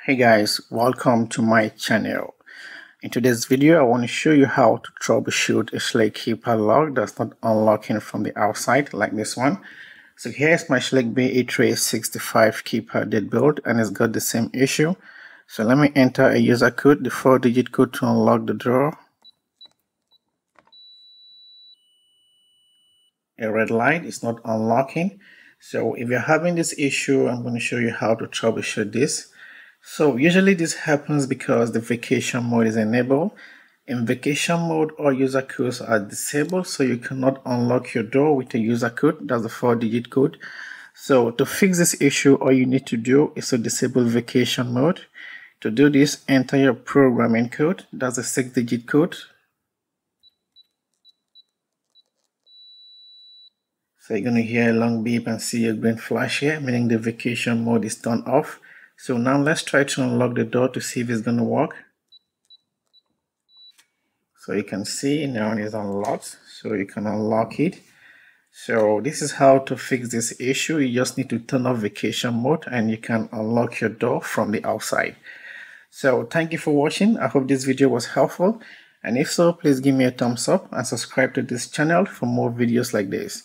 Hey guys, welcome to my channel. In today's video, I want to show you how to troubleshoot a Schlage Keypad Lock that's not unlocking from the outside like this one. So here's my Schlage BE365 keypad did build and it's got the same issue. So let me enter a user code, the 4-digit code to unlock the door. A red light is not unlocking. So if you're having this issue, I'm going to show you how to troubleshoot this. So usually this happens because the vacation mode is enabled. In vacation mode, all user codes are disabled, so you cannot unlock your door with a user code. That's the 4-digit code. So to fix this issue, all you need to do is to disable vacation mode. To do this, enter your programming code. That's a 6-digit code. So you're going to hear a long beep and see a green flash here, meaning the vacation mode is turned off. So now let's try to unlock the door to see if it's going to work. So you can see now it's unlocked, so you can unlock it. So this is how to fix this issue. You just need to turn off vacation mode and you can unlock your door from the outside. So thank you for watching. I hope this video was helpful. And if so, please give me a thumbs up and subscribe to this channel for more videos like this.